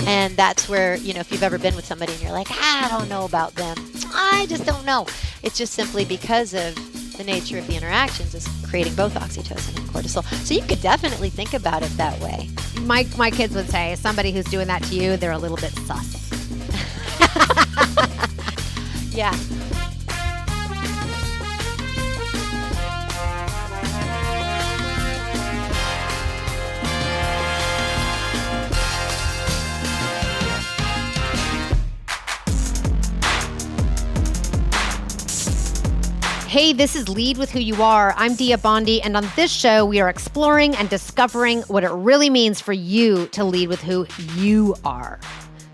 And that's where, if you've ever been with somebody and you're like, I don't know about them. I just don't know. It's just simply because of the nature of the interactions is creating both oxytocin and cortisol. So you could definitely think about it that way. My kids would say, somebody who's doing that to you, they're a little bit sus. Yeah. Hey, this is Lead With Who You Are. I'm Dia Bondi, and on this show, we are exploring and discovering what it really means for you to lead with who you are.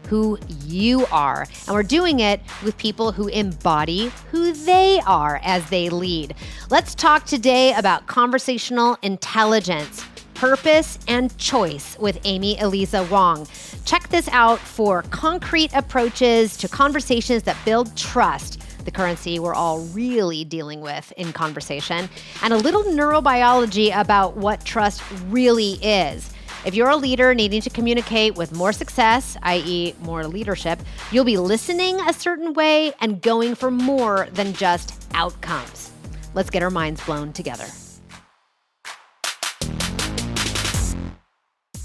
Who you are. And we're doing it with people who embody who they are as they lead. Let's talk today about conversational intelligence, purpose, and choice with Amy Eliza Wong. Check this out for concrete approaches to conversations that build trust, the currency we're all really dealing with in conversation, and a little neurobiology about what trust really is. If you're a leader needing to communicate with more success, i.e. more leadership, you'll be listening a certain way and going for more than just outcomes. Let's get our minds blown together.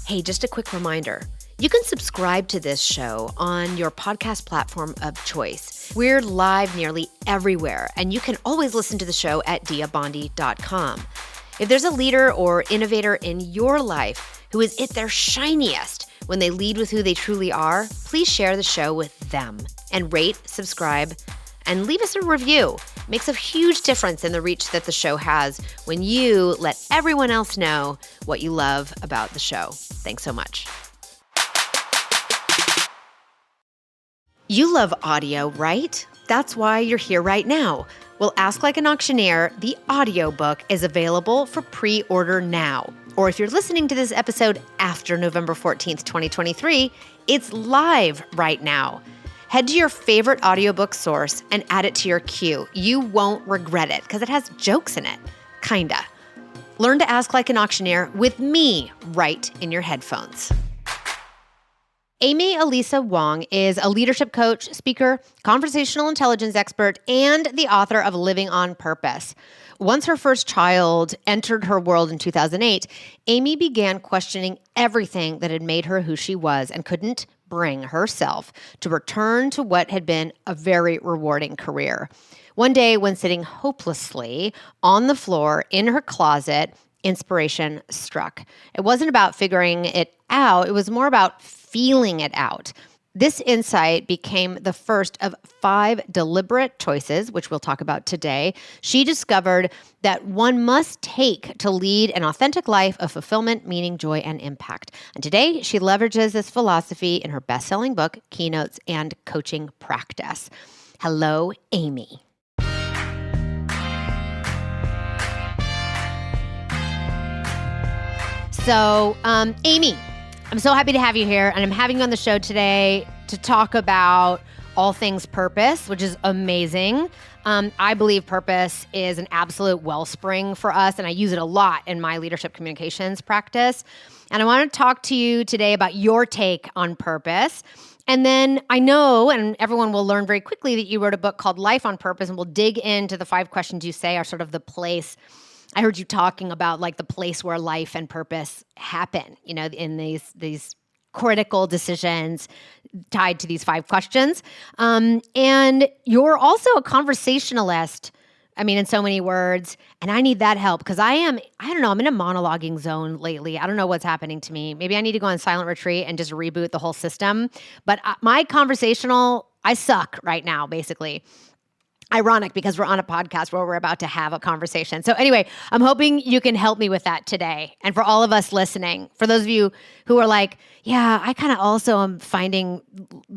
Hey, just a quick reminder. You can subscribe to this show on your podcast platform of choice. We're live nearly everywhere, and you can always listen to the show at diabondi.com. If there's a leader or innovator in your life who is at their shiniest when they lead with who they truly are, please share the show with them and rate, subscribe, and leave us a review. It makes a huge difference in the reach that the show has when you let everyone else know what you love about the show. Thanks so much. You love audio, right? That's why you're here right now. Well, Ask Like an Auctioneer, the audiobook, is available for pre-order now. Or if you're listening to this episode after November 14th, 2023, it's live right now. Head to your favorite audiobook source and add it to your queue. You won't regret it because it has jokes in it. Kinda. Learn to ask like an auctioneer with me right in your headphones. Amy Eliza Wong is a leadership coach, speaker, conversational intelligence expert, and the author of Living on Purpose. Once her first child entered her world in 2008, Amy began questioning everything that had made her who she was and couldn't bring herself to return to what had been a very rewarding career. One day, when sitting hopelessly on the floor in her closet, inspiration struck. It wasn't about figuring it out. It was more about feeling it out. This insight became the first of 5 deliberate choices, which we'll talk about today. She discovered that one must take to lead an authentic life of fulfillment, meaning, joy, and impact. And today, she leverages this philosophy in her best-selling book, Keynotes and Coaching Practice. Hello, Amy. So, Amy, I'm so happy to have you here, and I'm having you on the show today to talk about all things purpose, which is amazing. I believe purpose is an absolute wellspring for us, and I use it a lot in my leadership communications practice. And I want to talk to you today about your take on purpose. And then I know, and everyone will learn very quickly, that you wrote a book called Life on Purpose, and we'll dig into the 5 questions you say are sort of the place. I heard you talking about like the place where life and purpose happen, in these critical decisions tied to these 5 questions. And you're also a conversationalist, in so many words, and I need that help because I'm in a monologuing zone lately. I don't know what's happening to me. Maybe I need to go on silent retreat and just reboot the whole system. But I suck right now, basically. Ironic because we're on a podcast where we're about to have a conversation. So anyway, I'm hoping you can help me with that today. And for all of us listening, for those of you who are like, yeah, I kind of also am finding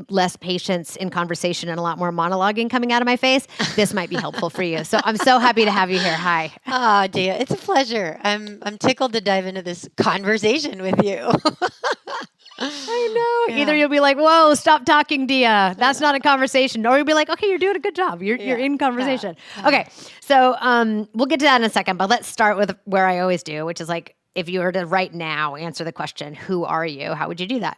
less patience in conversation and a lot more monologuing coming out of my face, this might be helpful for you. So I'm so happy to have you here. Hi. Oh, Dia, it's a pleasure. I'm tickled to dive into this conversation with you. I know. Yeah. Either you'll be like, whoa, stop talking, Dia. That's not a conversation. Or you'll be like, okay, you're doing a good job. You're in conversation. Yeah. Okay. So we'll get to that in a second, but let's start with where I always do, which is like, if you were to right now answer the question, who are you? How would you do that?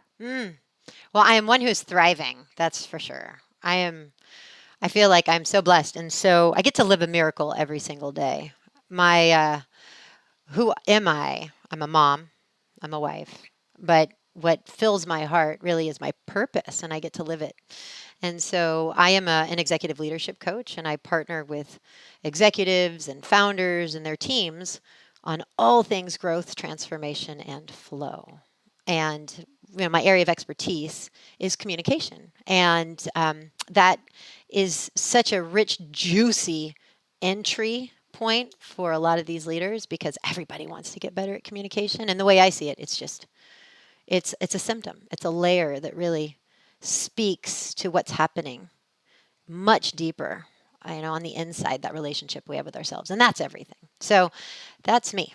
Well, I am one who is thriving. That's for sure. I feel like I'm so blessed. And so I get to live a miracle every single day. Who am I? I'm a mom. I'm a wife. But what fills my heart really is my purpose, and I get to live it. And so I am an executive leadership coach, and I partner with executives and founders and their teams on all things growth, transformation, and flow. And my area of expertise is communication, and that is such a rich, juicy entry point for a lot of these leaders because everybody wants to get better at communication. And the way I see it, it's a symptom. It's a layer that really speaks to what's happening much deeper, on the inside, that relationship we have with ourselves. And that's everything. So that's me.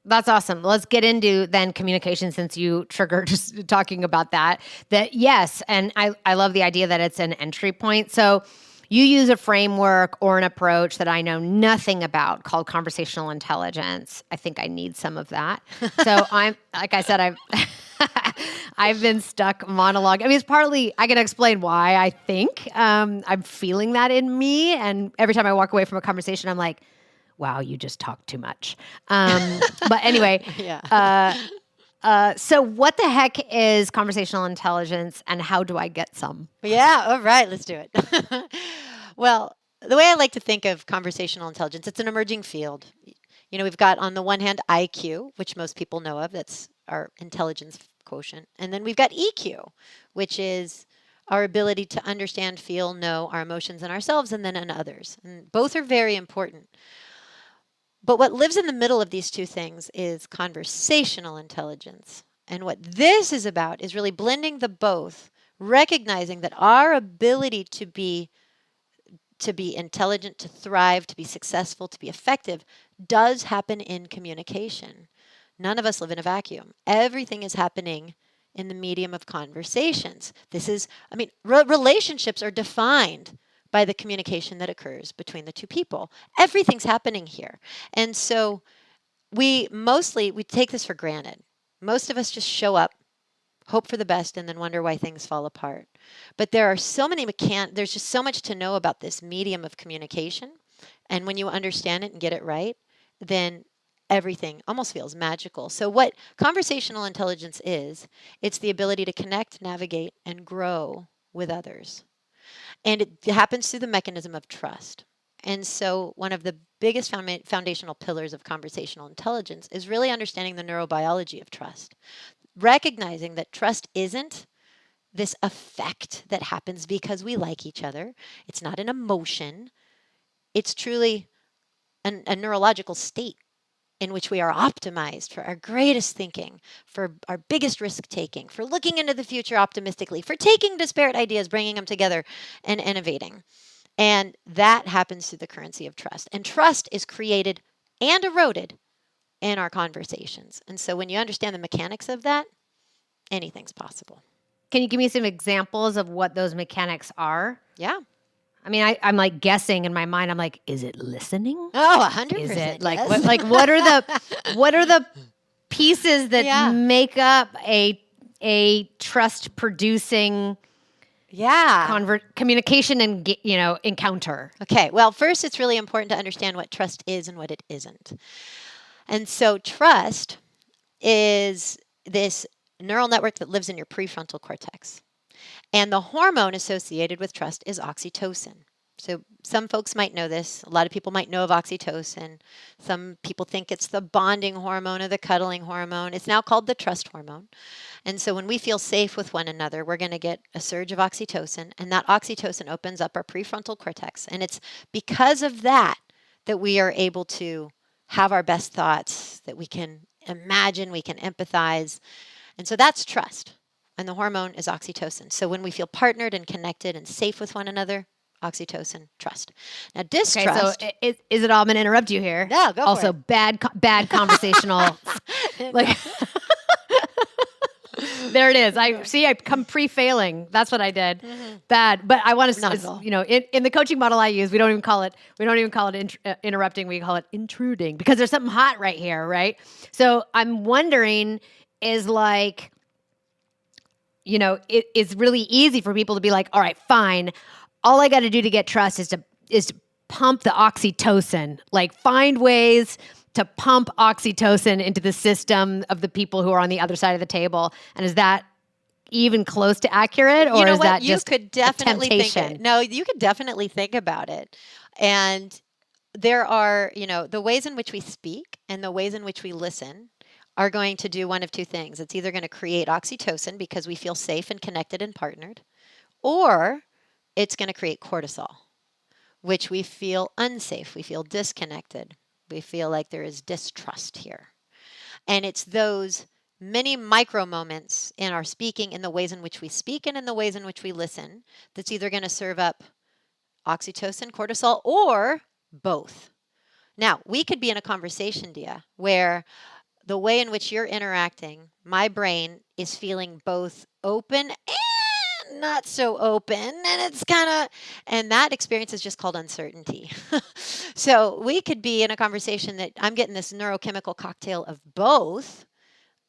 That's awesome. Let's get into then communication since you triggered just talking about that. That yes, and I love the idea that it's an entry point. So you use a framework or an approach that I know nothing about called conversational intelligence. I think I need some of that. So like I said, I've been stuck monologue. I mean, it's partly, I can explain why I think I'm feeling that in me. And every time I walk away from a conversation, I'm like, wow, you just talked too much. But anyway, so what the heck is conversational intelligence and how do I get some? Yeah, all right, let's do it. Well, the way I like to think of conversational intelligence, it's an emerging field. We've got on the one hand IQ, which most people know of, that's our intelligence quotient. And then we've got EQ, which is our ability to understand, feel, know our emotions in ourselves and then in others. And both are very important. But what lives in the middle of these two things is conversational intelligence. And what this is about is really blending the both, recognizing that our ability to be intelligent, to thrive, to be successful, to be effective does happen in communication. None of us live in a vacuum. Everything is happening in the medium of conversations. Relationships are defined by the communication that occurs between the two people. Everything's happening here. And so we take this for granted. Most of us just show up, hope for the best, and then wonder why things fall apart. But there are so many there's just so much to know about this medium of communication. And when you understand it and get it right, then everything almost feels magical. So what conversational intelligence is, it's the ability to connect, navigate, and grow with others. And it happens through the mechanism of trust. And so one of the biggest foundational pillars of conversational intelligence is really understanding the neurobiology of trust. Recognizing that trust isn't this effect that happens because we like each other. It's not an emotion. It's truly a neurological state in which we are optimized for our greatest thinking, for our biggest risk taking, for looking into the future optimistically, for taking disparate ideas, bringing them together, and innovating. And that happens through the currency of trust. And trust is created and eroded in our conversations. And so when you understand the mechanics of that, anything's possible. Can you give me some examples of what those mechanics are? Yeah. I mean, I'm like guessing in my mind. I'm like, is it listening? Oh, 100%. Is it yes. what are the pieces that make up a trust producing communication and encounter? Okay. Well, first, it's really important to understand what trust is and what it isn't. And so trust is this neural network that lives in your prefrontal cortex. And the hormone associated with trust is oxytocin. So some folks might know this. A lot of people might know of oxytocin. Some people think it's the bonding hormone or the cuddling hormone. It's now called the trust hormone. And so when we feel safe with one another, we're going to get a surge of oxytocin. And that oxytocin opens up our prefrontal cortex. And it's because of that that we are able to have our best thoughts, that we can imagine, we can empathize. And so that's trust. And the hormone is oxytocin. So when we feel partnered and connected and safe with one another, oxytocin, trust. Now, distrust. Okay, so is it all? I'm going to interrupt you here. No, go also, for it. bad conversational. There it is. I come pre-failing. That's what I did. Mm-hmm. Bad, but I want to. In the coaching model I use, we don't even call it interrupting. We call it intruding because there's something hot right here, right? So I'm wondering, is like, it's really easy for people to be like, all right, fine. All I got to do to get trust is to pump the oxytocin, like find ways to pump oxytocin into the system of the people who are on the other side of the table. And is that even close to accurate, or is that just could definitely a temptation? think it. No, you could definitely think about it. And there are, the ways in which we speak and the ways in which we listen are going to do one of two things. It's either going to create oxytocin because we feel safe and connected and partnered, or it's going to create cortisol, which we feel unsafe, we feel disconnected, we feel like there is distrust here. And it's those many micro moments in our speaking, in the ways in which we speak and in the ways in which we listen, that's either going to serve up oxytocin, cortisol, or both. Now, we could be in a conversation, Dia, where the way in which you're interacting, my brain is feeling both open and not so open. And and that experience is just called uncertainty. So we could be in a conversation that I'm getting this neurochemical cocktail of both.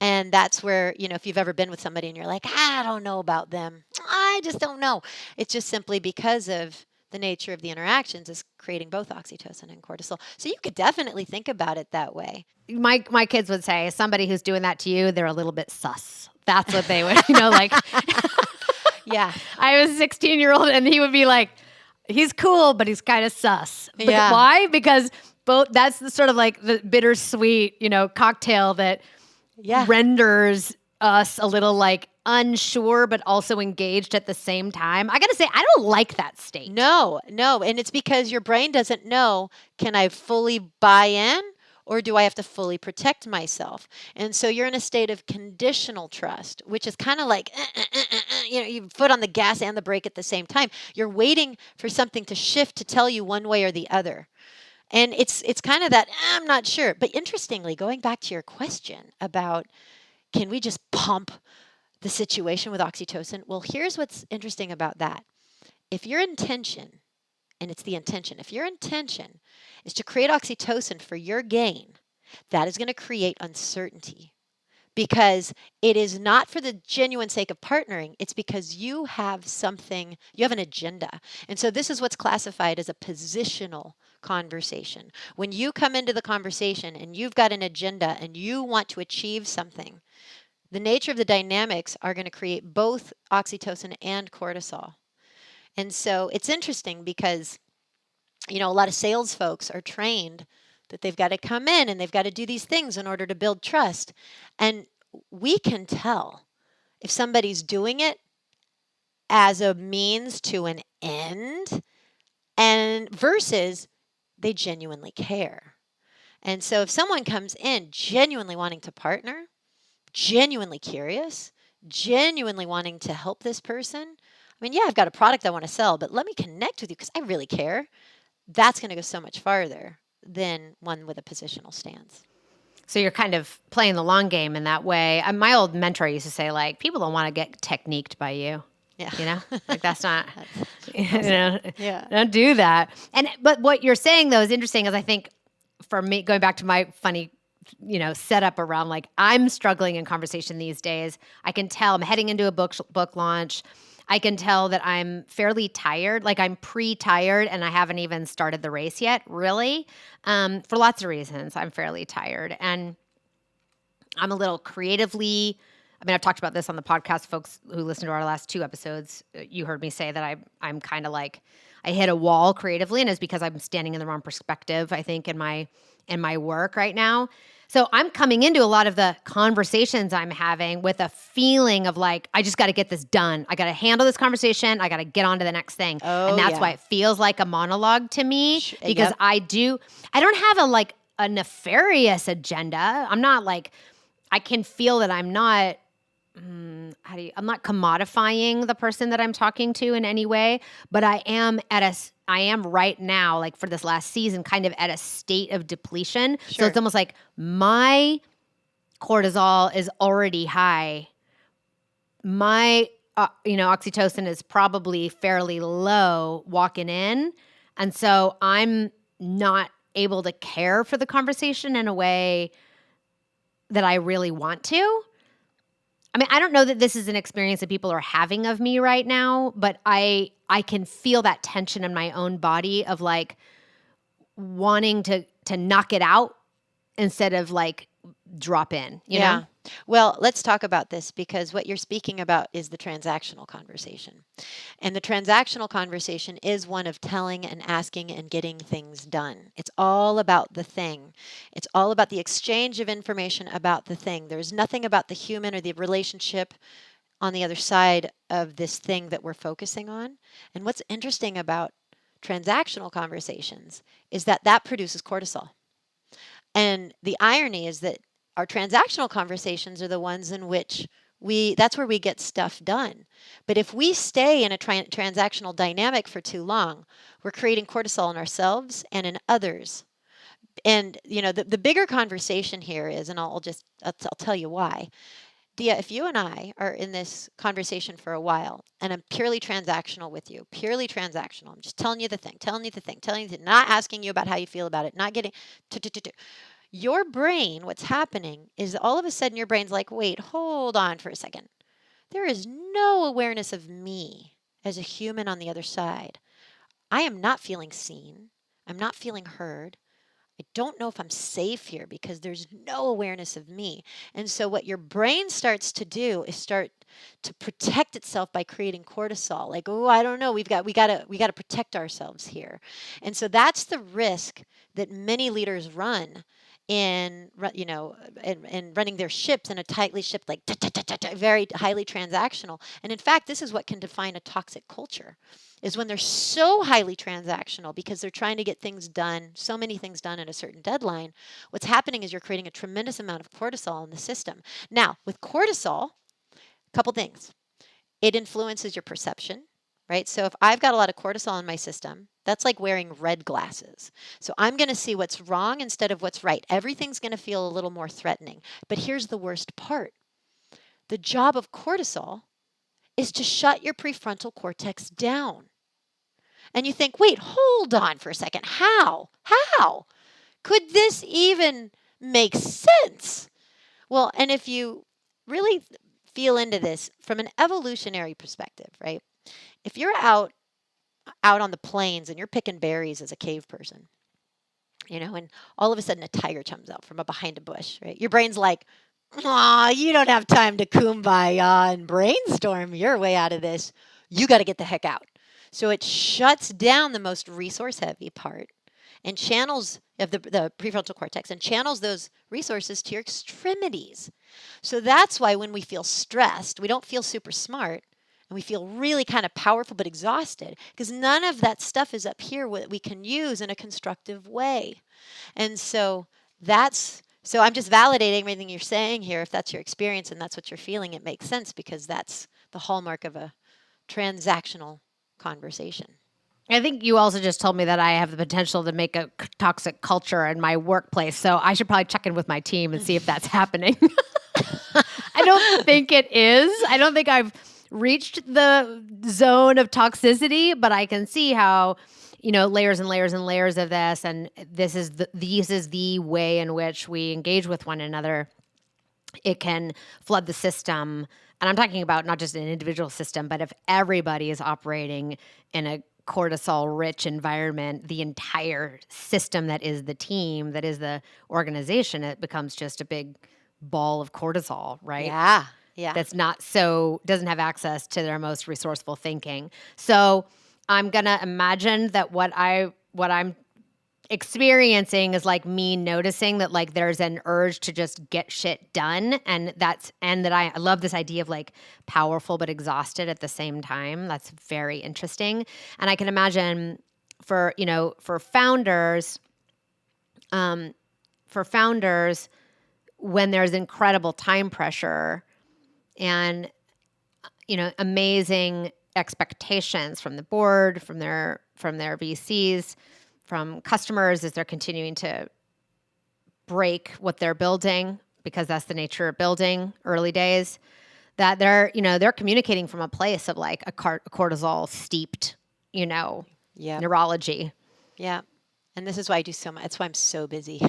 And that's where, if you've ever been with somebody and you're like, I don't know about them. I just don't know. It's just simply because of the nature of the interactions is creating both oxytocin and cortisol. So you could definitely think about it that way. My kids would say, somebody who's doing that to you, they're a little bit sus. That's what they would, like. Yeah. I have a 16-year-old and he would be like, he's cool, but he's kind of sus. But Yeah. why? Because that's the sort of like the bittersweet, cocktail that renders us a little like unsure, but also engaged at the same time. I got to say, I don't like that state. No. And it's because your brain doesn't know, can I fully buy in or do I have to fully protect myself? And so you're in a state of conditional trust, which is kind of like, you foot on the gas and the brake at the same time. You're waiting for something to shift to tell you one way or the other. And it's kind of that, I'm not sure. But interestingly, going back to your question about, can we just pump the situation with oxytocin? Well, here's what's interesting about that. If your intention, and it's the intention, if your intention is to create oxytocin for your gain, that is going to create uncertainty. Because it is not for the genuine sake of partnering. It's because you have an agenda. And so this is what's classified as a positional conversation. When you come into the conversation and you've got an agenda and you want to achieve something, the nature of the dynamics are going to create both oxytocin and cortisol. And so it's interesting because, a lot of sales folks are trained that they've got to come in and they've got to do these things in order to build trust. And we can tell if somebody's doing it as a means to an end and versus they genuinely care. And so if someone comes in genuinely wanting to partner, genuinely curious, genuinely wanting to help this person, I've got a product I want to sell, but let me connect with you because I really care. That's going to go so much farther than one with a positional stance. So you're kind of playing the long game in that way. My old mentor used to say, like, people don't want to get techniqued by you. Yeah. Like that's not, Yeah. don't do that. But what you're saying though is interesting, is I think for me, going back to my funny, setup around like I'm struggling in conversation these days. I can tell I'm heading into a book launch. I can tell that I'm fairly tired, like I'm pre-tired and I haven't even started the race yet, really. For lots of reasons, I'm fairly tired. And I'm a little creatively, I've talked about this on the podcast, folks who listened to our last 2 episodes. You heard me say that I'm kind of like, I hit a wall creatively, and it's because I'm standing in the wrong perspective, I think, in my work right now. So I'm coming into a lot of the conversations I'm having with a feeling of like, I just got to get this done. I got to handle this conversation. I got to get on to the next thing. And that's why it feels like a monologue to me, because I don't have a nefarious agenda. I'm not like, I can feel that I'm not, I'm not commodifying the person that I'm talking to in any way, but I am right now, like for this last season, kind of at a state of depletion. Sure. So it's almost like my cortisol is already high. My, oxytocin is probably fairly low walking in. And so I'm not able to care for the conversation in a way that I really want to. I mean, I don't know that this is an experience that people are having of me right now, but I can feel that tension in my own body of like wanting to knock it out instead of like drop in, you know? Yeah. Well, let's talk about this because what you're speaking about is the transactional conversation. And the transactional conversation is one of telling and asking and getting things done. It's all about the thing. It's all about the exchange of information about the thing. There's nothing about the human or the relationship on the other side of this thing that we're focusing on. And what's interesting about transactional conversations is that that produces cortisol. And the irony is that our transactional conversations are the ones in which that's where we get stuff done. But if we stay in a transactional dynamic for too long, we're creating cortisol in ourselves and in others. And the bigger conversation here is, and I'll tell you why. Dia, if you and I are in this conversation for a while and I'm purely transactional with you, purely transactional, I'm just telling you the thing, not asking you about how you feel about it, not getting your brain, what's happening is all of a sudden your brain's like, wait, hold on for a second. There is no awareness of me as a human on the other side. I am not feeling seen. I'm not feeling heard. I don't know if I'm safe here because there's no awareness of me. And so what your brain starts to do is start to protect itself by creating cortisol. Like, oh, I don't know, we got to protect ourselves here. And so that's the risk that many leaders run in running their ships in a tightly shipped, like very highly transactional. And in fact, this is what can define a toxic culture, is when they're so highly transactional because they're trying to get things done, so many things done in a certain deadline. What's happening is you're creating a tremendous amount of cortisol in the system. Now, with cortisol, a couple things. It influences your perception, right? So if I've got a lot of cortisol in my system, that's like wearing red glasses. So I'm going to see what's wrong instead of what's right. Everything's going to feel a little more threatening. But here's the worst part. The job of cortisol is to shut your prefrontal cortex down. And you think, wait, hold on for a second. How? How? Could this even make sense? Well, and if you really feel into this from an evolutionary perspective, right? If you're out on the plains and you're picking berries as a cave person, and all of a sudden a tiger comes out from behind a bush, right? Your brain's like, aw, you don't have time to kumbaya and brainstorm your way out of this. You got to get the heck out. So it shuts down the most resource-heavy part and channels of the prefrontal cortex and channels those resources to your extremities. So that's why when we feel stressed, we don't feel super smart and we feel really kind of powerful but exhausted because none of that stuff is up here that we can use in a constructive way. And so I'm just validating everything you're saying here. If that's your experience and that's what you're feeling, it makes sense because that's the hallmark of a transactional conversation. I think you also just told me that I have the potential to make a toxic culture in my workplace. So I should probably check in with my team and see if that's happening. I don't think it is. I don't think I've reached the zone of toxicity, but I can see how, layers and layers and layers of this. And this is the way in which we engage with one another. It can flood the system. And I'm talking about not just an individual system, but if everybody is operating in a cortisol-rich environment, the entire system that is the team, that is the organization, it becomes just a big ball of cortisol, right? Yeah. That's doesn't have access to their most resourceful thinking. So I'm going to imagine that what I'm experiencing is like me noticing that like there's an urge to just get shit done, and that I love this idea of like powerful but exhausted at the same time. That's very interesting. And I can imagine for founders when there's incredible time pressure and amazing expectations from the board, from their VCs, from customers as they're continuing to break what they're building, because that's the nature of building early days, that they're communicating from a place of like a cortisol steeped, neurology. Yeah. And this is why I do so much. That's why I'm so busy.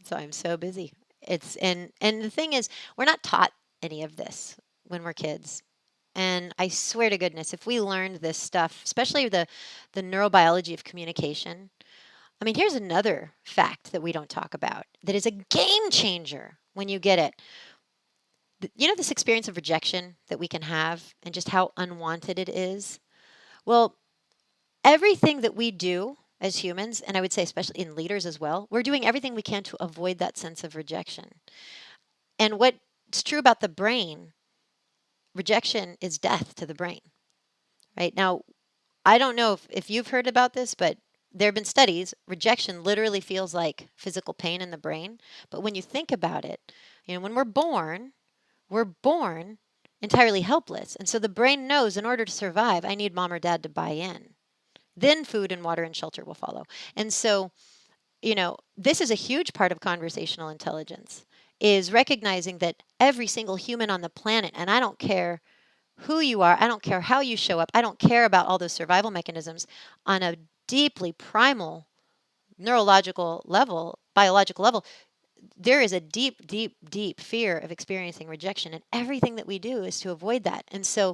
So I'm so busy. And the thing is, we're not taught any of this when we're kids. And I swear to goodness, if we learned this stuff, especially the neurobiology of communication, I mean, here's another fact that we don't talk about that is a game changer when you get it. You know, this experience of rejection that we can have and just how unwanted it is? Well, everything that we do as humans, and I would say especially in leaders as well, we're doing everything we can to avoid that sense of rejection. And what's true about the brain, rejection is death to the brain, right? Now, I don't know if you've heard about this, but there have been studies. Rejection literally feels like physical pain in the brain. But when you think about it, when we're born entirely helpless. And so the brain knows in order to survive, I need mom or dad to buy in. Then food and water and shelter will follow. And so, this is a huge part of conversational intelligence, is recognizing that every single human on the planet, and I don't care who you are, I don't care how you show up, I don't care about all those survival mechanisms, on a deeply primal neurological level, biological level, there is a deep, deep, deep fear of experiencing rejection. And everything that we do is to avoid that. And so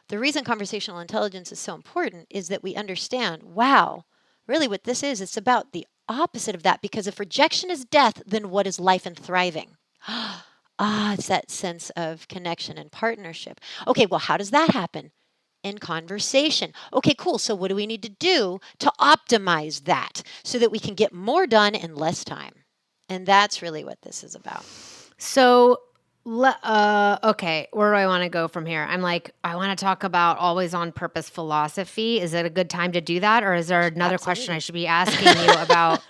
the reason conversational intelligence is so important is that we understand, wow, really what this is, it's about the opposite of that. Because if rejection is death, then what is life and thriving? It's that sense of connection and partnership. Okay, well, how does that happen? In conversation. Okay, cool. So what do we need to do to optimize that so that we can get more done in less time? And that's really what this is about. So, okay, where do I want to go from here? I'm like, I want to talk about always on purpose philosophy. Is it a good time to do that? Or is there another question I should be asking you about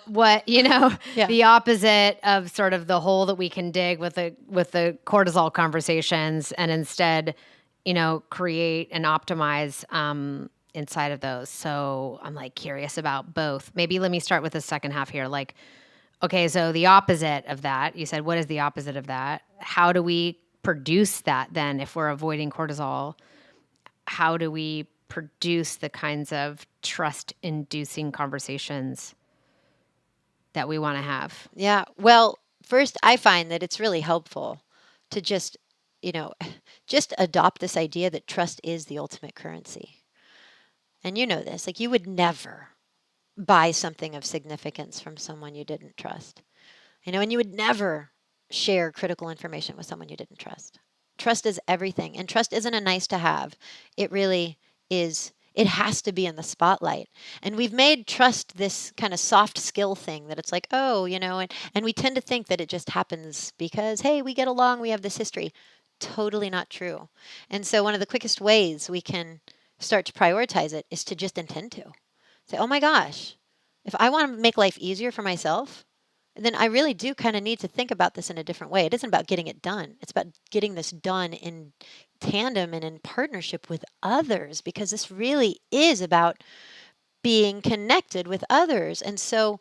what, the opposite of sort of the hole that we can dig with the cortisol conversations and instead, create and optimize inside of those. So I'm like curious about both. Maybe let me start with the second half here. Like, okay, so the opposite of that, you said, what is the opposite of that? How do we produce that then if we're avoiding cortisol? How do we produce the kinds of trust-inducing conversations that we want to have? Yeah. Well, first, I find that it's really helpful to just adopt this idea that trust is the ultimate currency. And you know this, like you would never buy something of significance from someone you didn't trust. And you would never share critical information with someone you didn't trust. Trust is everything. And trust isn't a nice to have. It really is. It has to be in the spotlight. And we've made trust this kind of soft skill thing that it's like, and we tend to think that it just happens because, hey, we get along, we have this history. Totally not true. And so one of the quickest ways we can start to prioritize it is to just intend to. Say, oh my gosh, if I want to make life easier for myself, then I really do kind of need to think about this in a different way. It isn't about getting it done. It's about getting this done in tandem and in partnership with others, because this really is about being connected with others. And so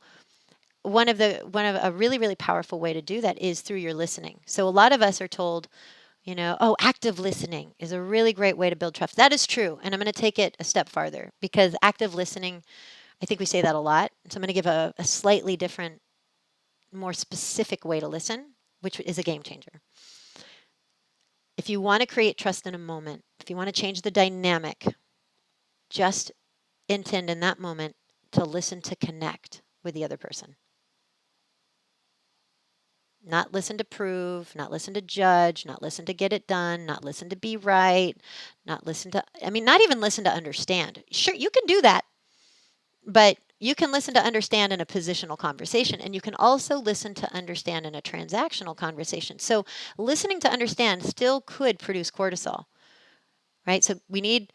one of a really, really powerful way to do that is through your listening. So a lot of us are told, active listening is a really great way to build trust. That is true. And I'm going to take it a step farther, because active listening, I think we say that a lot. So I'm going to give a slightly different, more specific way to listen, which is a game changer. If you want to create trust in a moment, if you want to change the dynamic, just intend in that moment to listen to connect with the other person. Not listen to prove, not listen to judge, not listen to get it done, not listen to be right, not even listen to understand. Sure, you can do that, but you can listen to understand in a positional conversation, and you can also listen to understand in a transactional conversation. So listening to understand still could produce cortisol, right? So we need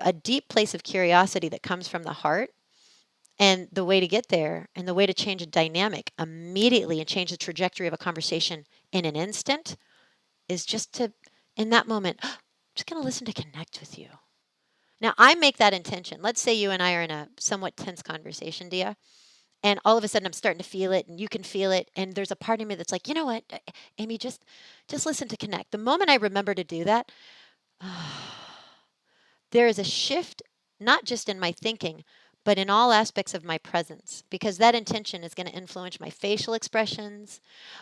a deep place of curiosity that comes from the heart. And the way to get there and the way to change a dynamic immediately and change the trajectory of a conversation in an instant is just to, in that moment, I'm just going to listen to connect with you. Now, I make that intention. Let's say you and I are in a somewhat tense conversation, Dia, and all of a sudden I'm starting to feel it and you can feel it. And there's a part of me that's like, you know what, Amy, just listen to connect. The moment I remember to do that, there is a shift, not just in my thinking, but in all aspects of my presence, because that intention is going to influence my facial expressions,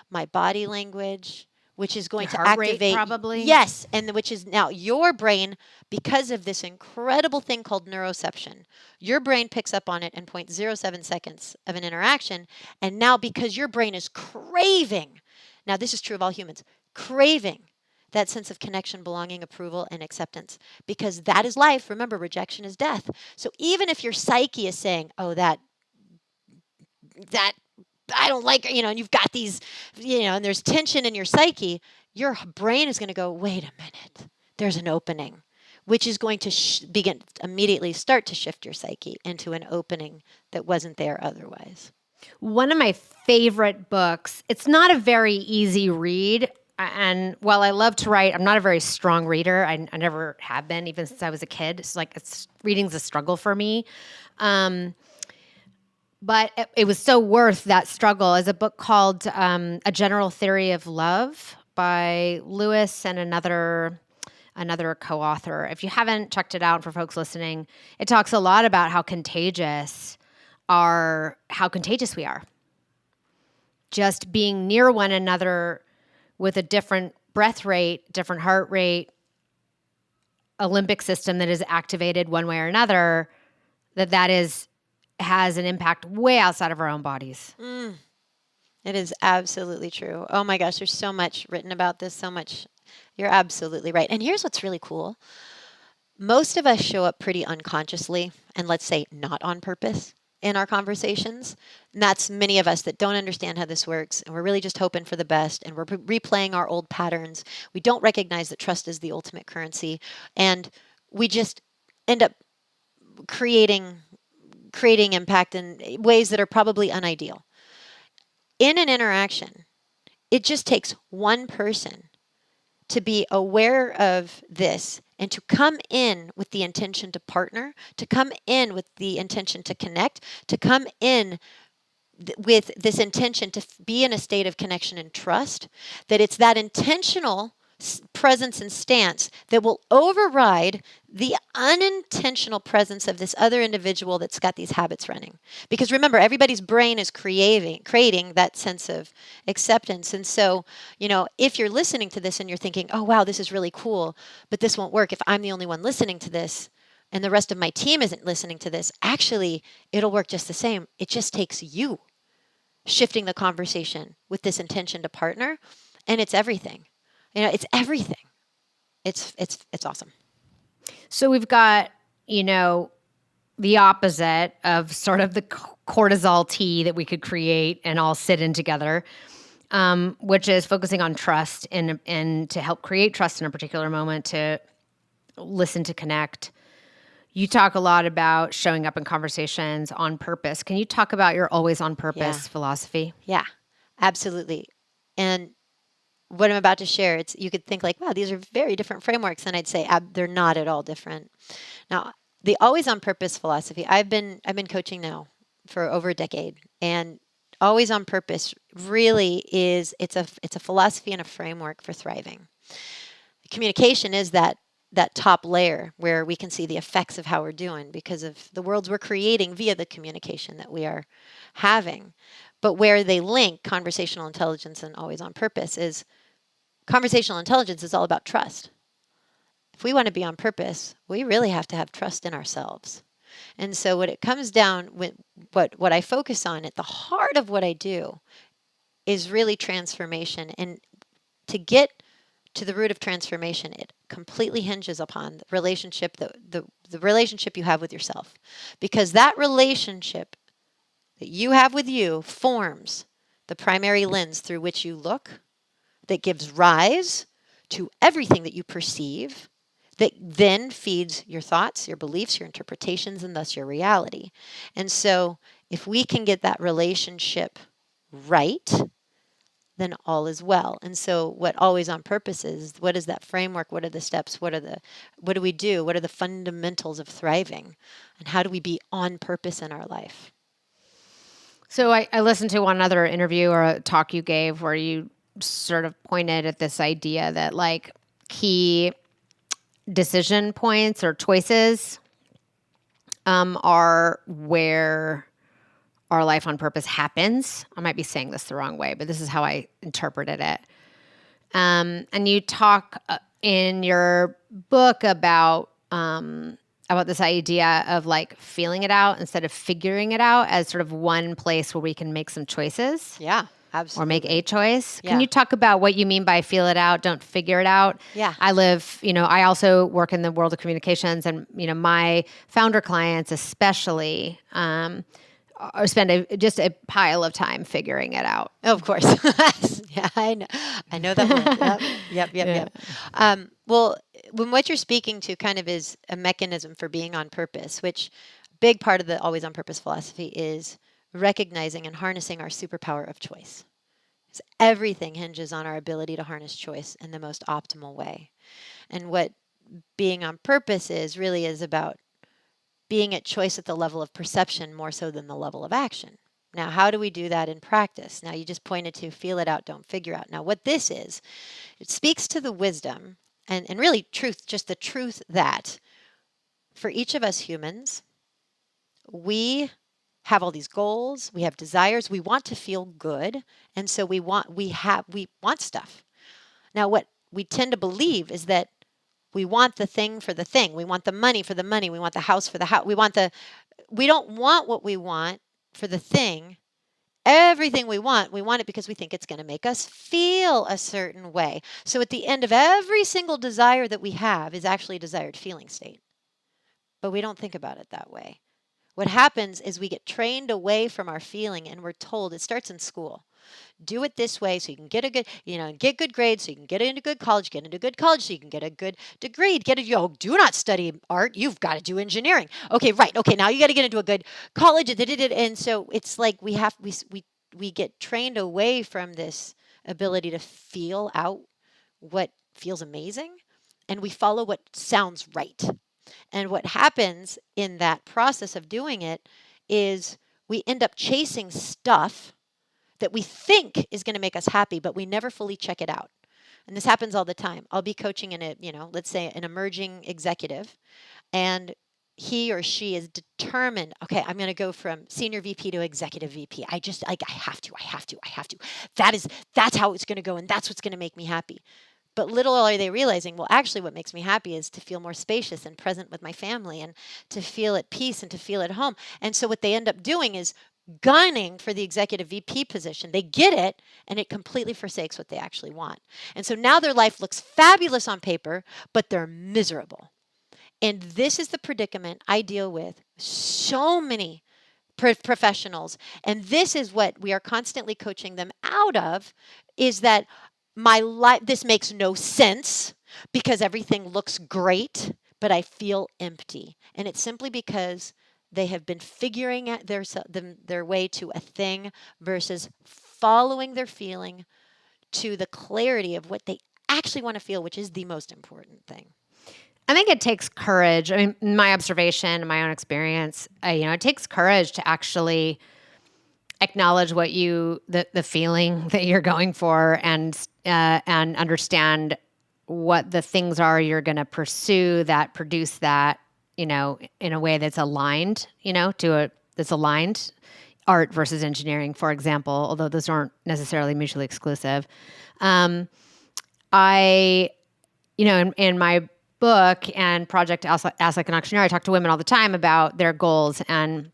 my body language, which is going Your to heart rate, activate. probably. Yes, and which is now your brain, because of this incredible thing called neuroception. Your brain picks up on it in 0.07 seconds of an interaction, and now because your brain is craving, now this is true of all humans, craving that sense of connection, belonging, approval, and acceptance, because that is life. Remember, rejection is death. So even if your psyche is saying, "Oh, that I don't like," and you've got these, and there's tension in your psyche, your brain is going to go, "Wait a minute, there's an opening," which is going to begin immediately start to shift your psyche into an opening that wasn't there otherwise. One of my favorite books, it's not a very easy read. And while I love to write, I'm not a very strong reader. I never have been, even since I was a kid. Reading's a struggle for me. But it was so worth that struggle. Is a book called A General Theory of Love by Lewis and another co-author. If you haven't checked it out, for folks listening, it talks a lot about how contagious we are. Just being near one another with a different breath rate, different heart rate, Olympic system that is activated one way or another, has an impact way outside of our own bodies. It is absolutely true. Oh my gosh, there's so much written about this, so much. You're absolutely right. And here's what's really cool. Most of us show up pretty unconsciously, and let's say not on purpose, in our conversations. And that's many of us that don't understand how this works, and we're really just hoping for the best, and we're replaying our old patterns. We don't recognize that trust is the ultimate currency, and we just end up creating impact in ways that are probably unideal. In an interaction, it just takes one person to be aware of this and to come in with the intention to partner, to come in with the intention to connect, to come in with this intention to be in a state of connection and trust, that it's that intentional presence and stance that will override the unintentional presence of this other individual that's got these habits running. Because remember, everybody's brain is creating that sense of acceptance. And so, if you're listening to this and you're thinking, "Oh, wow, this is really cool, but this won't work if I'm the only one listening to this and the rest of my team isn't listening to this," actually, it'll work just the same. It just takes you shifting the conversation with this intention to partner, and it's everything. It's everything. It's awesome. So we've got, the opposite of sort of the cortisol tea that we could create and all sit in together, which is focusing on trust and to help create trust in a particular moment, to listen, to connect. You talk a lot about showing up in conversations on purpose. Can you talk about your always on purpose philosophy? Yeah, absolutely. And what I'm about to share, you could think like, wow, these are very different frameworks. And I'd say they're not at all different. Now, the always on purpose philosophy, I've been coaching now for over a decade, and always on purpose really is, it's a philosophy and a framework for thriving. Communication is that top layer where we can see the effects of how we're doing because of the worlds we're creating via the communication that we are having. But where they link conversational intelligence and always on purpose is conversational intelligence is all about trust. If we want to be on purpose, we really have to have trust in ourselves. And so what it comes down with, what I focus on at the heart of what I do is really transformation. And to get to the root of transformation, it completely hinges upon the relationship, the relationship you have with yourself. Because that relationship that you have with you forms the primary lens through which you look, that gives rise to everything that you perceive, that then feeds your thoughts, your beliefs, your interpretations, and thus your reality. And so if we can get that relationship right, then all is well. And so what always on purpose is, what is that framework? What are the steps? What do we do? What are the fundamentals of thriving? And how do we be on purpose in our life? So I listened to one other interview or a talk you gave where you sort of pointed at this idea that like key decision points or choices are where our life on purpose happens. I might be saying this the wrong way, but this is how I interpreted it. And you talk in your book about this idea of like feeling it out instead of figuring it out as sort of one place where we can make some choices. Yeah, absolutely. Or make a choice. Yeah. Can you talk about what you mean by feel it out, don't figure it out? Yeah. I also work in the world of communications, and, my founder clients especially spend just a pile of time figuring it out. Oh, of course. Yeah, I know that word. Yep. Well, when what you're speaking to kind of is a mechanism for being on purpose, which a big part of the always on purpose philosophy is recognizing and harnessing our superpower of choice. Because everything hinges on our ability to harness choice in the most optimal way. And what being on purpose really is about being at choice at the level of perception more so than the level of action. Now, how do we do that in practice? Now, you just pointed to feel it out, don't figure out. Now, what this is, it speaks to the wisdom and really truth, just the truth that for each of us humans, we have all these goals, we have desires, we want to feel good, and so we want stuff. Now, what we tend to believe is that we want the thing for the thing. We want the money for the money. We want the house for the house. We don't want what we want for the thing. Everything we want it because we think it's going to make us feel a certain way. So at the end of every single desire that we have is actually a desired feeling state. But we don't think about it that way. What happens is we get trained away from our feeling, and we're told, it starts in school. Do it this way so you can get a good, get good grades so you can get into good college so you can get a good degree. Do not study art. You've got to do engineering. Okay, right. Okay, now you got to get into a good college. And so it's like we get trained away from this ability to feel out what feels amazing, and we follow what sounds right. And what happens in that process of doing it is we end up chasing stuff that we think is going to make us happy, but we never fully check it out. And this happens all the time. I'll be coaching let's say an emerging executive, and he or she is determined, okay, I'm going to go from senior VP to executive VP. I have to. That's how it's going to go, and that's what's going to make me happy. But little are they realizing, well, actually what makes me happy is to feel more spacious and present with my family and to feel at peace and to feel at home. And so what they end up doing is gunning for the executive VP position. They get it, and it completely forsakes what they actually want. And so now their life looks fabulous on paper, but they're miserable. And this is the predicament I deal with so many professionals. And this is what we are constantly coaching them out of, is that my life, this makes no sense because everything looks great, but I feel empty. And it's simply because they have been figuring out their way to a thing versus following their feeling to the clarity of what they actually want to feel, which is the most important thing. I think it takes courage. I mean, my observation, my own experience, it takes courage to actually acknowledge the feeling that you're going for, and understand what the things are you're going to pursue that produce that, in a way that's aligned, that's aligned. Art versus engineering, for example, although those aren't necessarily mutually exclusive. In my book and project Ask Like an Auctioneer, I talk to women all the time about their goals, and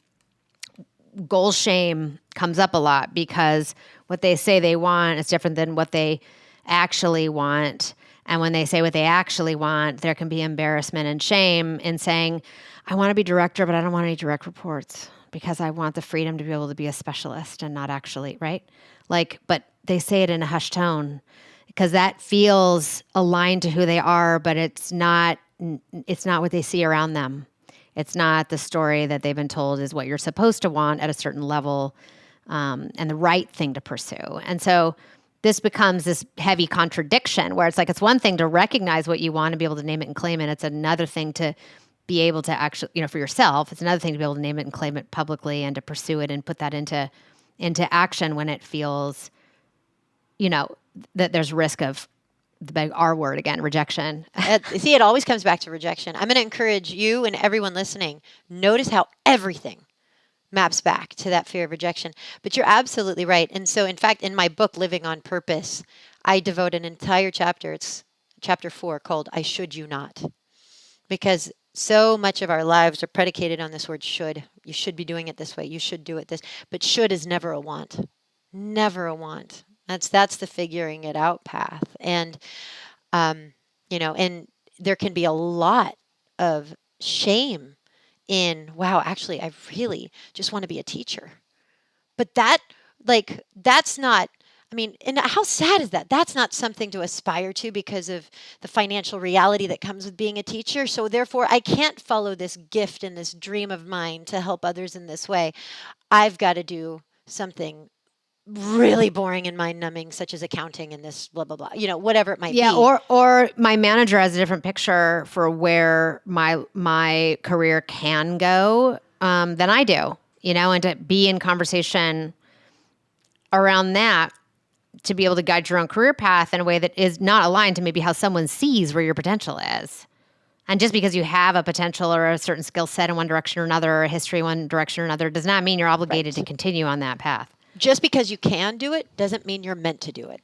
goal shame comes up a lot because what they say they want is different than what they actually want. And when they say what they actually want, there can be embarrassment and shame in saying, I want to be director, but I don't want any direct reports because I want the freedom to be able to be a specialist and not actually, right? But they say it in a hushed tone because that feels aligned to who they are, but it's not what they see around them. It's not the story that they've been told is what you're supposed to want at a certain level, and the right thing to pursue. And so this becomes this heavy contradiction where it's like, it's one thing to recognize what you want and be able to name it and claim it. It's another thing to be able to actually, for yourself, it's another thing to be able to name it and claim it publicly and to pursue it and put that into action when it feels, that there's risk of the big R word again, rejection. See, it always comes back to rejection. I'm going to encourage you and everyone listening, notice how everything maps back to that fear of rejection. But you're absolutely right. And so, in fact, in my book, Living on Purpose, I devote an entire chapter. It's chapter 4 called I Should You Not. Because so much of our lives are predicated on this word should. You should be doing it this way. You should do it this. But should is never a want. Never a want. That's the figuring it out path. And, and there can be a lot of shame in, wow, actually, I really just want to be a teacher. But that's not, and how sad is that? That's not something to aspire to because of the financial reality that comes with being a teacher. So therefore, I can't follow this gift and this dream of mine to help others in this way. I've got to do something really boring and mind-numbing, such as accounting and this blah, blah, blah, whatever it might be. Yeah, or my manager has a different picture for where my career can go than I do, and to be in conversation around that, to be able to guide your own career path in a way that is not aligned to maybe how someone sees where your potential is. And just because you have a potential or a certain skill set in one direction or another, or a history in one direction or another, does not mean you're obligated to continue on that path. Just because you can do it doesn't mean you're meant to do it.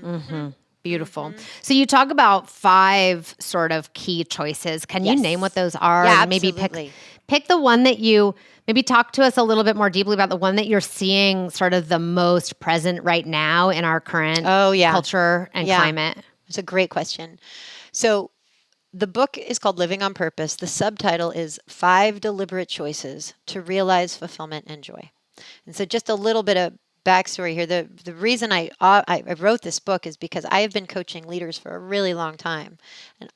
Mm-hmm. Beautiful. Mm-hmm. So you talk about 5 sort of key choices. Can you name what those are? Yeah, and maybe absolutely. pick the one that you maybe talk to us a little bit more deeply about, the one that you're seeing sort of the most present right now in our current culture and climate. It's a great question. So the book is called Living on Purpose. The subtitle is 5 Deliberate Choices to Realize Fulfillment and Joy. And so just a little bit of backstory here. The reason I wrote this book is because I have been coaching leaders for a really long time.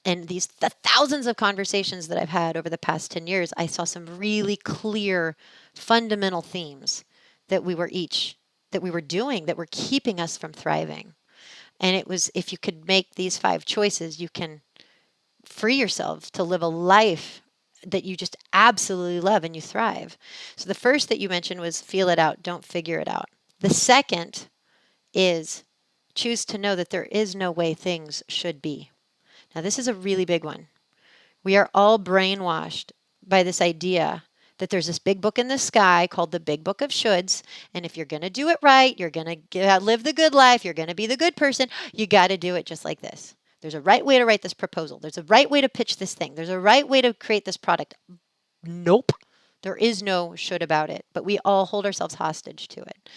And the thousands of conversations that I've had over the past 10 years, I saw some really clear fundamental themes that we were doing that were keeping us from thriving. And it was, if you could make these 5 choices, you can free yourself to live a life that you just absolutely love and you thrive. So the first that you mentioned was feel it out, don't figure it out. The second is choose to know that there is no way things should be. Now, this is a really big one. We are all brainwashed by this idea that there's this big book in the sky called the Big Book of Shoulds. And if you're going to do it right, you're going to live the good life, you're going to be the good person, you got to do it just like this. There's a right way to write this proposal. There's a right way to pitch this thing. There's a right way to create this product. Nope. There is no should about it, but we all hold ourselves hostage to it.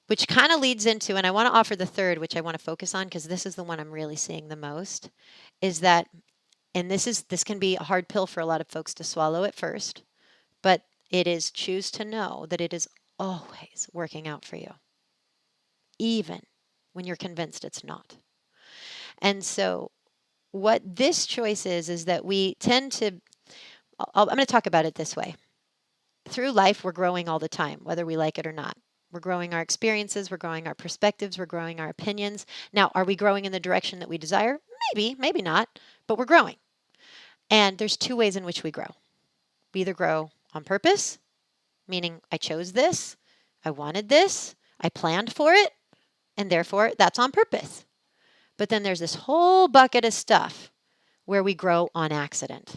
Which kind of leads into, and I want to offer the third, which I want to focus on because this is the one I'm really seeing the most, is that, and this can be a hard pill for a lot of folks to swallow at first, but it is choose to know that it is always working out for you, even when you're convinced it's not. And so what this choice is that we tend to, I'm going to talk about it this way. Through life, we're growing all the time, whether we like it or not. We're growing our experiences, we're growing our perspectives, we're growing our opinions. Now, are we growing in the direction that we desire? Maybe, maybe not, but we're growing. And there's 2 ways in which we grow. We either grow on purpose, meaning I chose this, I wanted this, I planned for it, and therefore that's on purpose. But then there's this whole bucket of stuff where we grow on accident.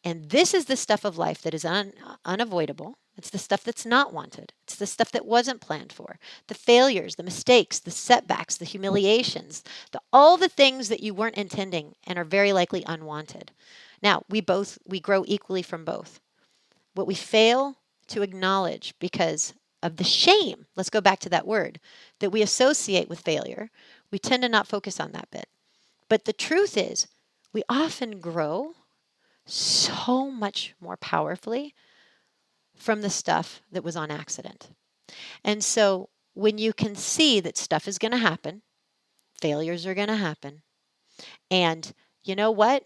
And this is the stuff of life that is unavoidable. It's the stuff that's not wanted. It's the stuff that wasn't planned for. The failures, the mistakes, the setbacks, the humiliations, all the things that you weren't intending and are very likely unwanted. Now, we grow equally from both. What we fail to acknowledge because of the shame, let's go back to that word, that we associate with failure, we tend to not focus on that bit. But the truth is, we often grow so much more powerfully from the stuff that was on accident. And so when you can see that stuff is going to happen, failures are going to happen, and you know what?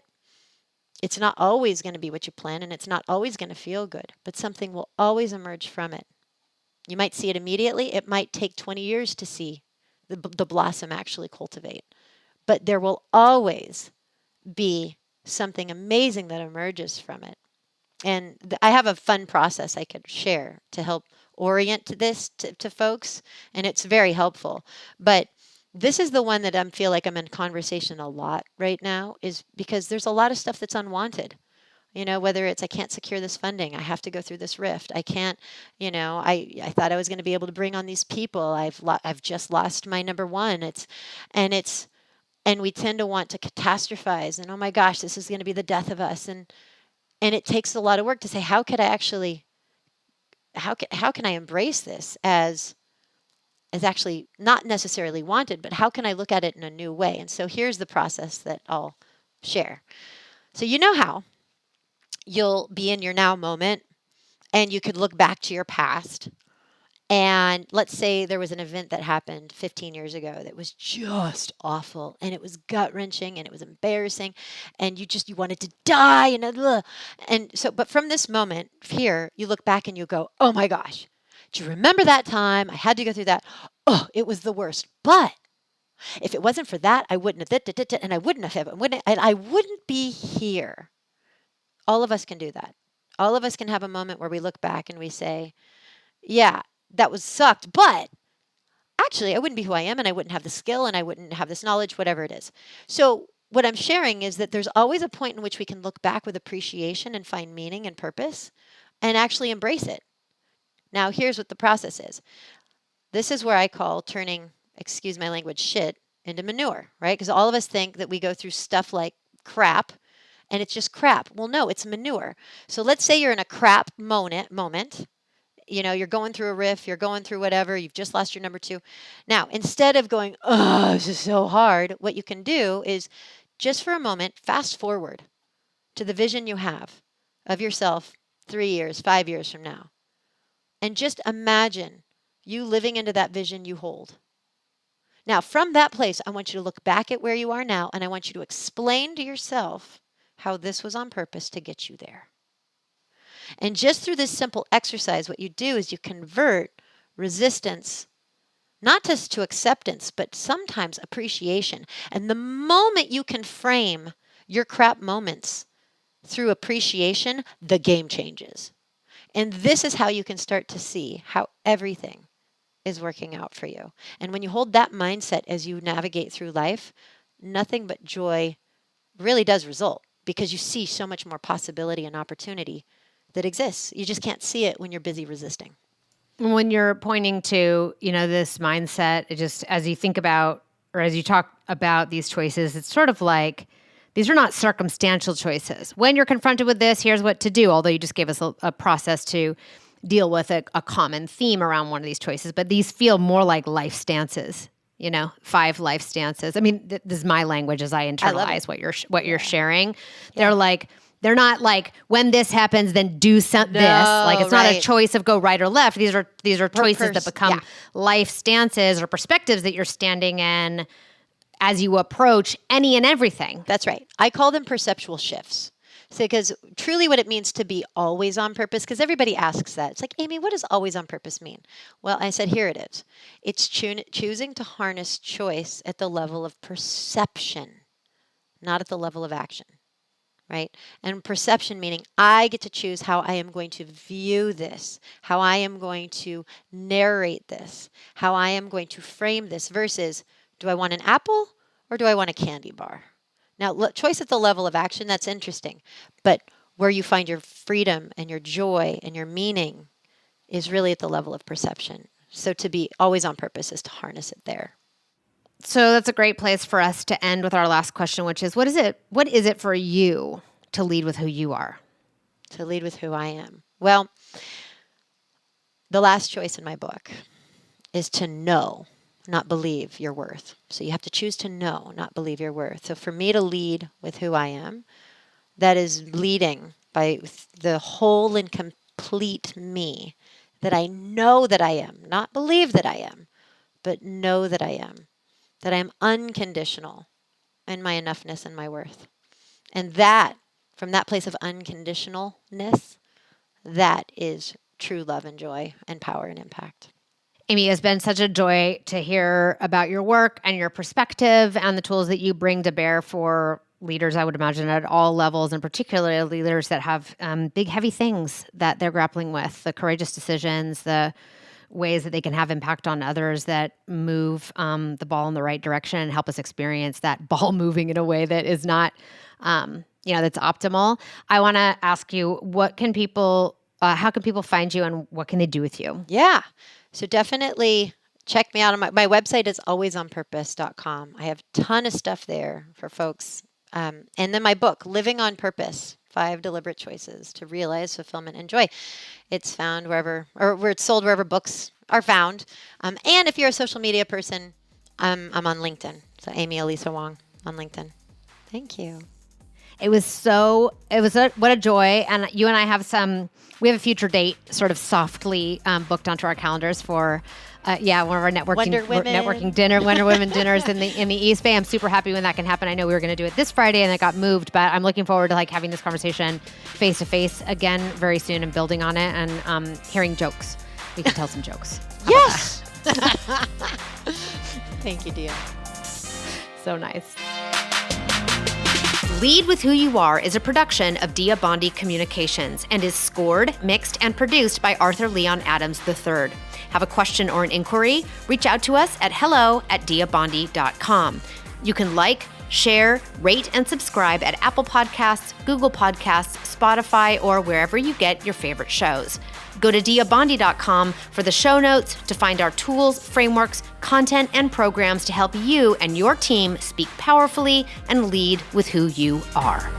It's not always going to be what you plan, and it's not always going to feel good, but something will always emerge from it. You might see it immediately. It might take 20 years to see the blossom actually cultivate, but there will always be something amazing that emerges from it. And I have a fun process I could share to help orient this to folks, and it's very helpful. But this is the one that I feel like I'm in conversation a lot right now, is because there's a lot of stuff that's unwanted. Whether it's I can't secure this funding, I have to go through this rift. I can't, I thought I was going to be able to bring on these people. I've just lost my number one. And it's and we tend to want to catastrophize and, oh my gosh, this is going to be the death of us. And it takes a lot of work to say, how could I actually how can I embrace this as actually not necessarily wanted, but how can I look at it in a new way? And so here's the process that I'll share. So how you'll be in your now moment and you could look back to your past. And let's say there was an event that happened 15 years ago that was just awful and it was gut wrenching and it was embarrassing and you wanted to die and so, but from this moment here, you look back and you go, oh my gosh, do you remember that time I had to go through that? Oh, it was the worst. But if it wasn't for that, I wouldn't have, and I wouldn't have, and I wouldn't be here. All of us can do that. All of us can have a moment where we look back and we say, yeah, that was sucked, but actually I wouldn't be who I am and I wouldn't have the skill and I wouldn't have this knowledge, whatever it is. So what I'm sharing is that there's always a point in which we can look back with appreciation and find meaning and purpose and actually embrace it. Now, here's what the process is. This is where I call turning, excuse my language, shit into manure, right? Because all of us think that we go through stuff like crap and it's just crap. Well, no, it's manure. So let's say you're in a crap moment. You're going through a riff, you're going through whatever, you've just lost your number two. Now, instead of going, oh, this is so hard, what you can do is just for a moment, fast forward to the vision you have of yourself 3 years, 5 years from now. And just imagine you living into that vision you hold. Now, from that place, I want you to look back at where you are now, and I want you to explain to yourself how this was on purpose to get you there. And just through this simple exercise, what you do is you convert resistance, not just to acceptance, but sometimes appreciation. And the moment you can frame your crap moments through appreciation, the game changes. And this is how you can start to see how everything is working out for you. And when you hold that mindset as you navigate through life, nothing but joy really does result because you see so much more possibility and opportunity that exists. You just can't see it when you're busy resisting. When you're pointing to, this mindset, it just as you think about or as you talk about these choices, it's sort of like these are not circumstantial choices. When you're confronted with this, here's what to do, although you just gave us a process to deal with a common theme around one of these choices. But these feel more like life stances, 5 life stances. I mean, this is my language as I internalize what you're sharing. Yeah. They're not like, when this happens, then do this. Like, it's not a choice of go right or left. These are choices that become life stances or perspectives that you're standing in as you approach any and everything. That's right. I call them perceptual shifts. So, because truly what it means to be always on purpose, because everybody asks that. It's like, Amy, what does always on purpose mean? Well, I said, here it is. It's choosing to harness choice at the level of perception, not at the level of action. Right? And perception meaning I get to choose how I am going to view this, how I am going to narrate this, how I am going to frame this versus do I want an apple or do I want a candy bar? Now, choice at the level of action, that's interesting. But where you find your freedom and your joy and your meaning is really at the level of perception. So to be always on purpose is to harness it there. So that's a great place for us to end with our last question, which is, what is it for you to lead with who you are? To lead with who I am. Well, the last choice in my book is to know, not believe your worth. So you have to choose to know, not believe your worth. So for me to lead with who I am, that is leading by the whole and complete me that I know that I am, not believe that I am, but know that I am. That I am unconditional in my enoughness and my worth. And that, from that place of unconditionalness, that is true love and joy and power and impact. Amy, it's been such a joy to hear about your work and your perspective and the tools that you bring to bear for leaders, I would imagine, at all levels, and particularly leaders that have big, heavy things that they're grappling with, the courageous decisions, the ways that they can have impact on others that move the ball in the right direction and help us experience that ball moving in a way that is not, that's optimal. I want to ask you, how can people find you and what can they do with you? Yeah. So definitely check me out on my website is alwaysonpurpose.com. I have a ton of stuff there for folks. And then my book, Living on Purpose, 5 Deliberate Choices to Realize Fulfillment and Joy. It's found where it's sold wherever books are found. And if you're a social media person, I'm on LinkedIn. So Amy Eliza Wong on LinkedIn. Thank you. What a joy. And you and I we have a future date sort of softly booked onto our calendars for one of our networking dinner, Wonder Women dinners in the East Bay. I'm super happy when that can happen. I know we were going to do it this Friday and it got moved, but I'm looking forward to having this conversation face to face again very soon and building on it and hearing jokes. We can tell some jokes. Yes. Thank you, Dia. So nice. Lead with Who You Are is a production of Dia Bondi Communications and is scored, mixed, and produced by Arthur Leon Adams III. Have a question or an inquiry? Reach out to us at hello@diabondi.com. You can share, rate, and subscribe at Apple Podcasts, Google Podcasts, Spotify, or wherever you get your favorite shows. Go to diabondi.com for the show notes to find our tools, frameworks, content, and programs to help you and your team speak powerfully and lead with who you are.